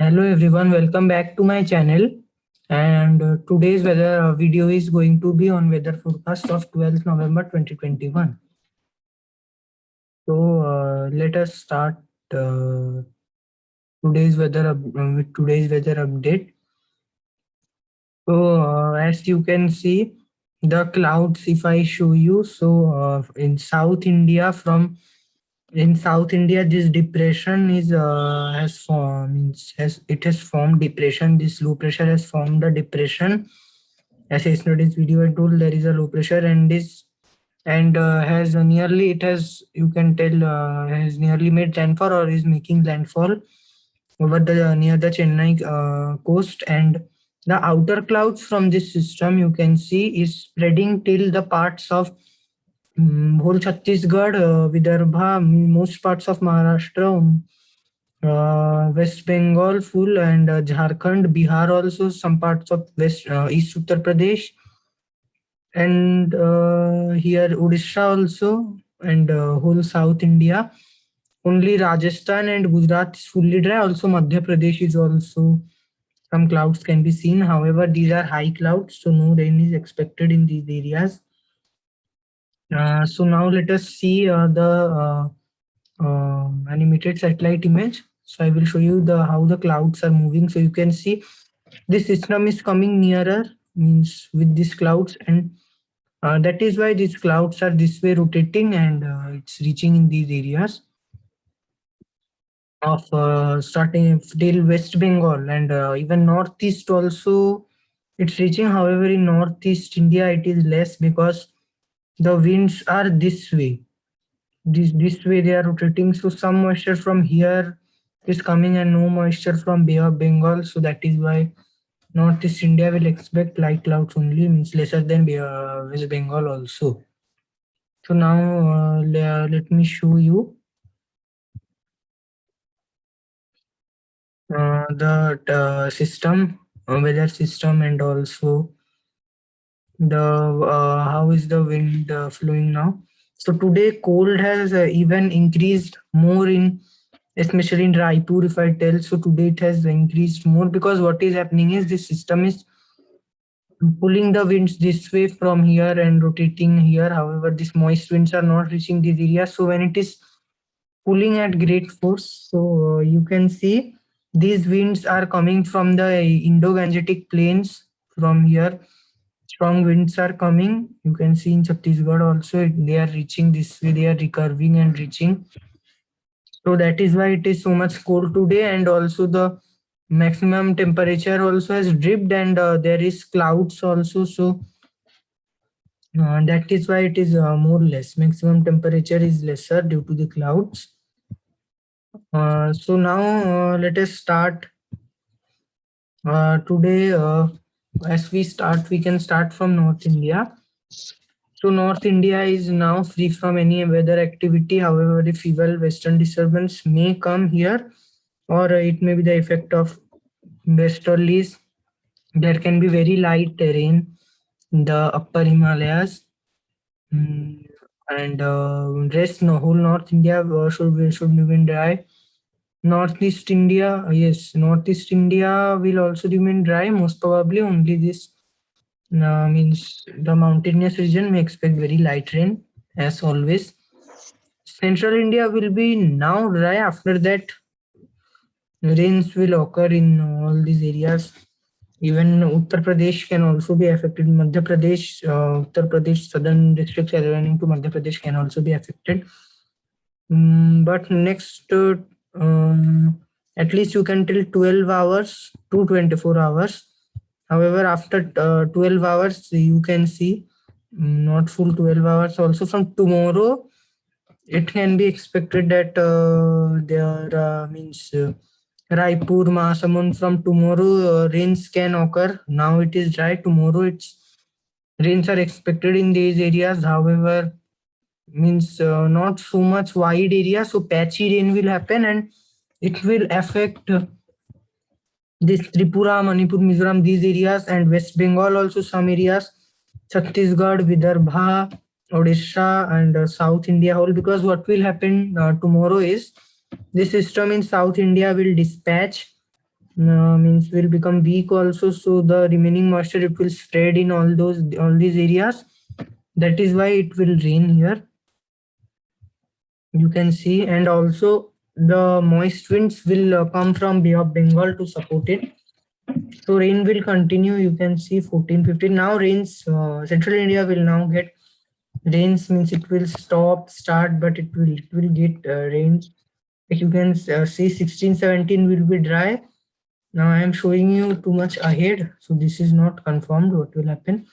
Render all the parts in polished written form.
Hello everyone, welcome back to my channel. And today's weather video is going to be on weather forecast of 12th November 2021. So let us start uh, with today's weather update. So as you can see, the clouds. If I show you, so in South India, this depression is has formed means has it has formed depression. This low pressure has formed a depression. As yesterday's video I told, there is a low pressure and this and has nearly it has you can tell has nearly made landfall or is making landfall over the near the Chennai coast, and the outer clouds from this system you can see is spreading till the parts of whole Chhattisgarh, Vidarbha, most parts of Maharashtra, West Bengal, full, and Jharkhand, Bihar also, some parts of East Uttar Pradesh, and here Odisha also, and whole South India. Only Rajasthan and Gujarat is fully dry. Also, Madhya Pradesh is also some clouds can be seen. However, these are high clouds, so no rain is expected in these areas. So now let us see the animated satellite image. So I will show you the how the clouds are moving. So you can see this system is coming nearer means with these clouds, and that is why these clouds are this way rotating, and it's reaching in these areas of starting till West Bengal, and even northeast also it's reaching. However, in northeast India it is less because the winds are this way. This way they are rotating. So some moisture from here is coming and no moisture from Bay of Bengal. So that is why Northeast India will expect light clouds only, means lesser than West Bengal also. So now let me show you the system, weather system, and also the how is the wind flowing now. So today cold has even increased more in, especially in Raipur. If I tell, so today it has increased more because what is happening is this system is pulling the winds this way from here and rotating here. However, these moist winds are not reaching these areas. So when it is pulling at great force, so you can see these winds are coming from the Indo-Gangetic plains from here. Strong winds are coming. You can see in Chhattisgarh also they are reaching this way. They are recurving and reaching. So that is why it is so much cold today, and also the maximum temperature also has dipped, and there is clouds also. So that is why it is more less. Maximum temperature is lesser due to the clouds. So now let us start today. As we start, we can start from North India. So North India is now free from any weather activity. However, a feeble western disturbance may come here, or it may be the effect of westerlies. There can be very light rain in the upper Himalayas. Mm, and rest no whole North India should remain dry. Northeast India, yes, Northeast India will also remain dry. Most probably, only this means the mountainous region may expect very light rain as always. Central India will be now dry. After that, rains will occur in all these areas. Even Uttar Pradesh can also be affected. Madhya Pradesh, Uttar Pradesh, southern districts adjoining to Madhya Pradesh can also be affected. But next, at least you can till 12 hours to 24 hours. However, after 12 hours, you can see not full 12 hours. Also, from tomorrow, it can be expected that there means Raipur, Mahasamund, from tomorrow rains can occur. Now it is dry. Tomorrow it's rains are expected in these areas. However, means not so much wide area, so patchy rain will happen and it will affect this Tripura, Manipur, Mizoram, these areas, and West Bengal also some areas, Chhattisgarh, Vidarbha, Odisha, and South India whole. Because what will happen tomorrow is this system in South India will dispatch means will become weak also. So the remaining moisture, it will spread in all these areas. That is why it will rain here. You can see, and also the moist winds will come from Bay of Bengal to support it. So rain will continue. You can see 14, 15. Now rains, central India will now get rains, means it will start, but it will get rains. Like you can see 16, 17 will be dry. Now I am showing you too much ahead. So this is not confirmed what will happen.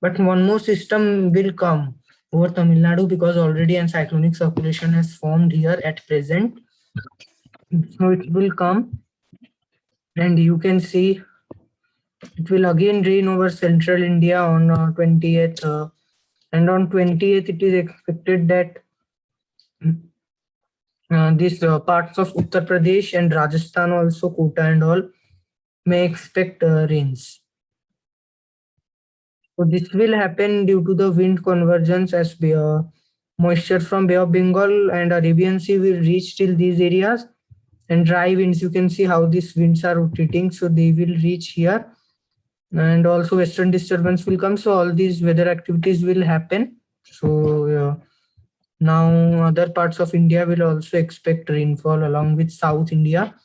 But one more system will come over Tamil Nadu because already an cyclonic circulation has formed here at present. So it will come, and you can see it will again rain over central India on 20th. And on 20th, it is expected that these parts of Uttar Pradesh and Rajasthan, also Kota and all, may expect rains. So this will happen due to the wind convergence, as moisture from Bay of Bengal and Arabian Sea will reach till these areas, and dry winds, you can see how these winds are rotating, so they will reach here, and also western disturbance will come, so all these weather activities will happen. So now other parts of India will also expect rainfall along with South India.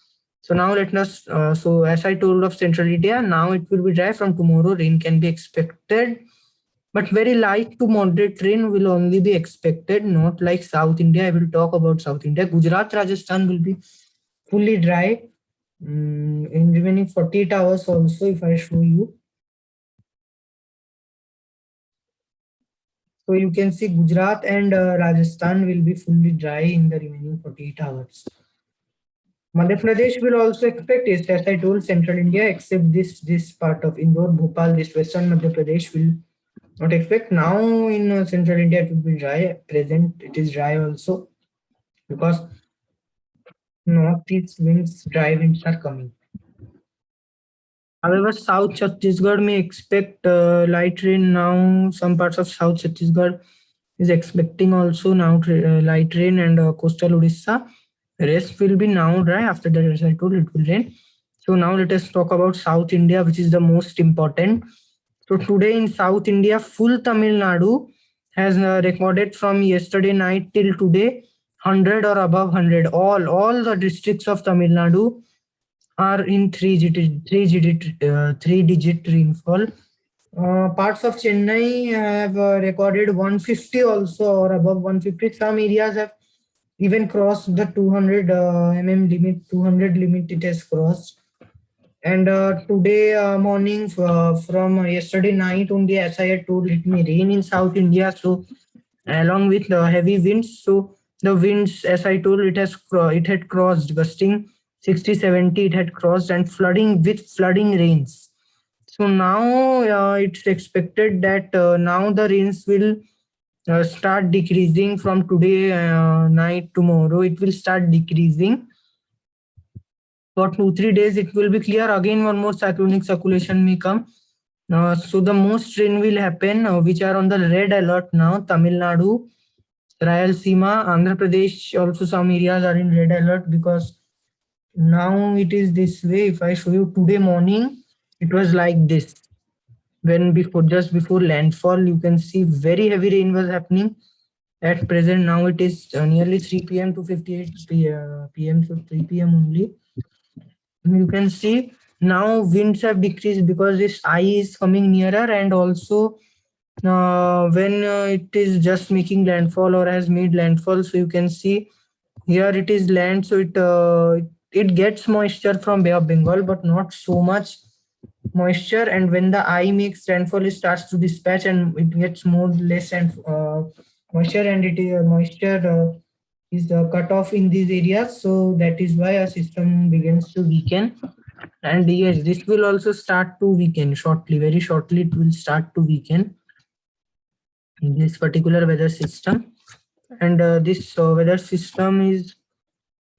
So now let us, so as I told of central India, now it will be dry. From tomorrow rain can be expected, but very light to moderate rain will only be expected, not like South India. I will talk about South India. Gujarat, Rajasthan will be fully dry in remaining 48 hours also, if I show you. So you can see Gujarat and Rajasthan will be fully dry in the remaining 48 hours. Madhya Pradesh will also expect it, as I told, central India, except this part of Indore, Bhopal, this western Madhya Pradesh will not expect. Now in central India it will be dry. Present it is dry also because northeast winds, dry winds are coming. However, South Chhattisgarh may expect light rain now. Some parts of South Chhattisgarh is expecting also now light rain, and coastal Odisha. Rest will be now dry. After that, as I told, it will rain. So now let us talk about South India, which is the most important. So today in South India, full Tamil Nadu has recorded from yesterday night till today 100 or above 100. All the districts of Tamil Nadu are in three digit rainfall. Parts of Chennai have recorded 150 also, or above 150. Some areas have even crossed the 200 limit. 200 limit it has crossed. And today morning, from yesterday night only, as I had told, it may rain in South India. So along with the heavy winds, so the winds, as I told, it had crossed gusting 60, 70. It had crossed, and flooding with flooding rains. So now it's expected that now the rains will start decreasing from today night. Tomorrow it will start decreasing for 2-3 days. It will be clear again. One more cyclonic circulation may come. So the most rain will happen, which are on the red alert now: Tamil Nadu, Rayalaseema, Andhra Pradesh. Also some areas are in red alert because now it is this way. If I show you today morning, it was like this. When just before landfall, you can see very heavy rain was happening. At present, now it is nearly 3 p.m. to 58 p.m. So 3 p.m. only. You can see now winds have decreased because this eye is coming nearer, and also when it is just making landfall or has made landfall, so you can see here it is land, so it gets moisture from Bay of Bengal, but not so much moisture. And when the eye makes landfall, it starts to dispatch, and it gets more less and moisture, and it is moisture is cut off in these areas. So that is why our system begins to weaken. And yes, this will also start to weaken shortly. Very shortly, it will start to weaken in this particular weather system. And this weather system is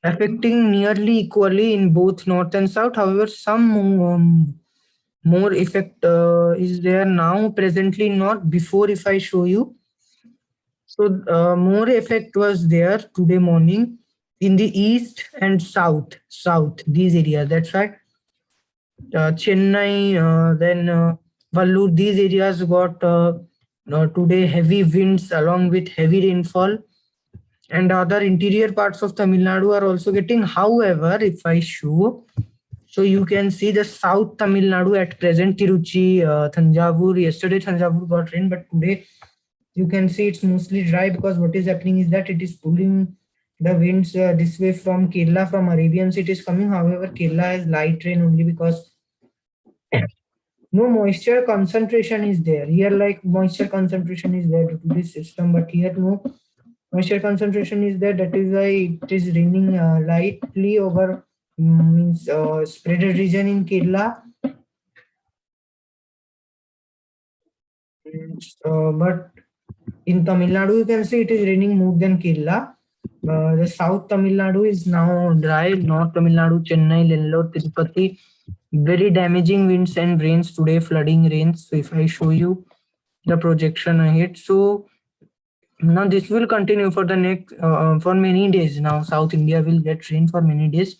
affecting nearly equally in both north and south. However, some more effect is there now presently, not before. If I show you, so more effect was there today morning in the east and south these areas. That's right. Chennai, then Vallur, these areas got today heavy winds along with heavy rainfall, and other interior parts of Tamil Nadu are also getting. However, if I show, so you can see the South Tamil Nadu at present, Tiruchi, Thanjavur. Yesterday Thanjavur got rain, but today you can see it's mostly dry, because what is happening is that it is pulling the winds this way from Kerala, from Arabian Sea it is coming. However, Kerala has light rain only because no moisture concentration is there. Here, like moisture concentration is there due to this system, but here no moisture concentration is there. That is why it is raining lightly over means spreaded region in Kerala. But in Tamil Nadu, you can see it is raining more than Kerala. The South Tamil Nadu is now dry. North Tamil Nadu, Chennai, Nellore, Tirupati, very damaging winds and rains today, flooding rains. So if I show you the projection ahead, so now this will continue for the next for many days. Now South India will get rain for many days.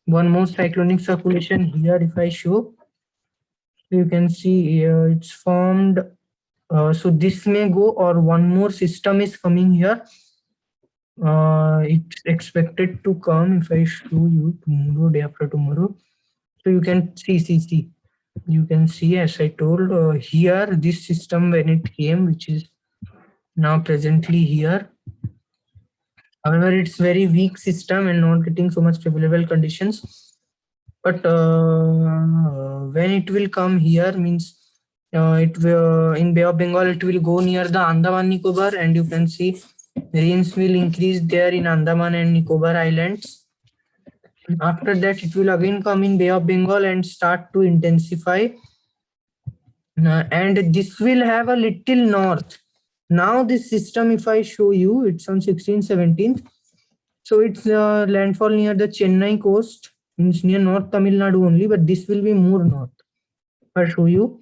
One more cyclonic circulation here. If I show, you can see it's formed. So this may go, or one more system is coming here. It's expected to come if I show you tomorrow, day after tomorrow. So you can see. You can see, as I told here, this system when it came, which is now presently here. However, it's very weak system and not getting so much favorable conditions. But when it will come here, means it will in Bay of Bengal, it will go near the Andaman Nicobar, and you can see rains will increase there in Andaman and Nicobar Islands. After that, it will again come in Bay of Bengal and start to intensify. And this will have a little north. Now this system, if I show you, it's on 16th, 17th. So it's landfall near the Chennai coast, means near North Tamil Nadu only, but this will be more north. I'll show you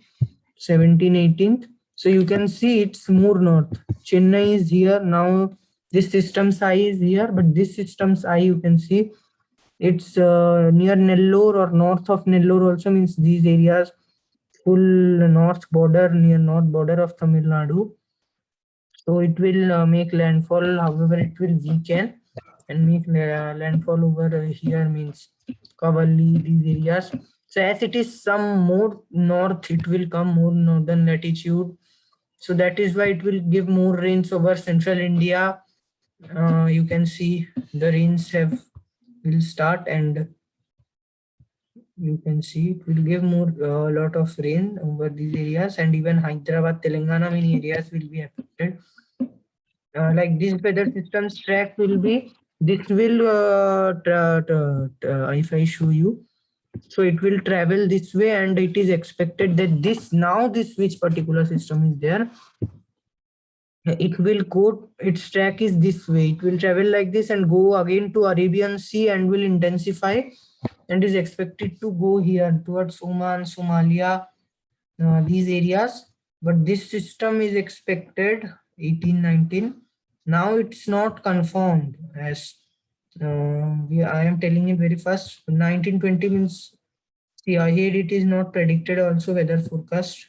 17th, 18th. So you can see it's more north. Chennai is here. Now this system's eye is here, but this system's eye, you can see it's near Nellore or north of Nellore also, means these areas full north border, near north border of Tamil Nadu. So it will make landfall. However, it will weaken and make landfall over here, means Kavalli, these areas. So as it is some more north, it will come more northern latitude. So that is why it will give more rains over central India. You can see the rains will start, and you can see it will give more lot of rain over these areas, and even Hyderabad, Telangana, many areas will be affected. Like this weather system's track will be, this will if I show you, so it will travel this way, and it is expected that this which particular system is there, it will go, its track is this way, it will travel like this and go again to Arabian Sea and will intensify, and is expected to go here towards Oman, Somalia, these areas. But this system is expected 18, 19. Now it's not confirmed, as I am telling you very fast. 1920 means, see ahead it is not predicted also weather forecast.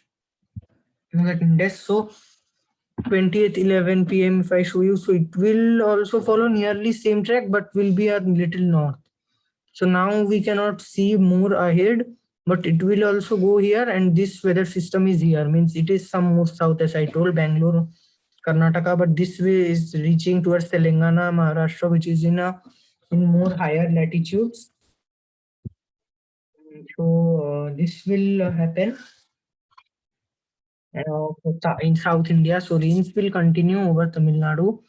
You know that index. So 20th 11 p.m. if I show you, so it will also follow nearly same track, but will be a little north. So now we cannot see more ahead, but it will also go here, and this weather system is here, means it is some more south, as I told, Bangalore, Karnataka, but this way is reaching towards Telangana, Maharashtra, which is in more higher latitudes. So this will happen in South India. So rains will continue over Tamil Nadu.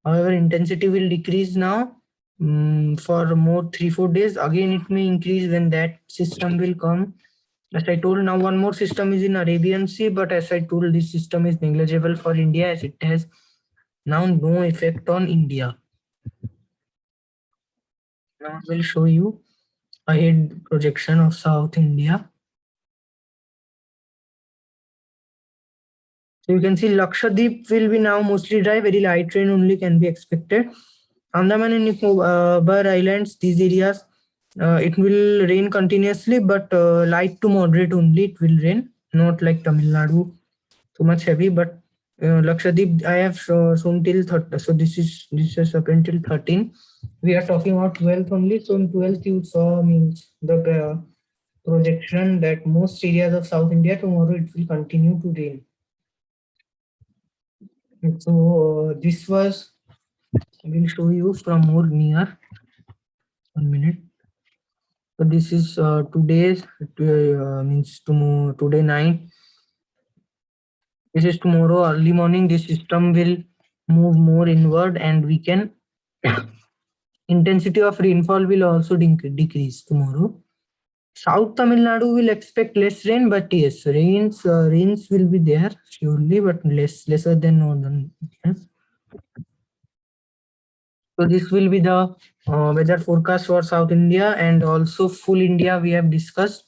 However, intensity will decrease now for more 3-4 days. Again, it may increase when that system will come. As I told, now one more system is in Arabian Sea, but as I told, this system is negligible for India, as it has now no effect on India. Now I will show you ahead projection of South India. So you can see Lakshadweep will be now mostly dry, very light rain only can be expected. Andaman and Nicobar Islands, these areas, It will rain continuously, but light to moderate only it will rain, not like Tamil Nadu too much heavy. But Lakshadweep I have shown till 30. So this is up until 13. We are talking about 12th only. So in 12th you saw means the projection that most areas of South India tomorrow it will continue to rain. So this was, I will show you from more near. 1 minute. So this is today's means tomorrow, today night. This is tomorrow early morning. This system will move more inward and we can intensity of rainfall will also decrease tomorrow. South Tamil Nadu will expect less rain, but yes, rains will be there surely, but lesser than northern. Yes. So this will be the weather forecast for South India and also full India we have discussed.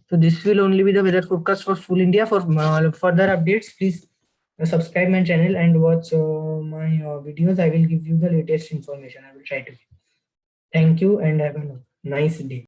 So this will only be the weather forecast for full India. For further updates, please subscribe my channel and watch my videos. I will give you the latest information. I will try to. Thank you and have a nice day.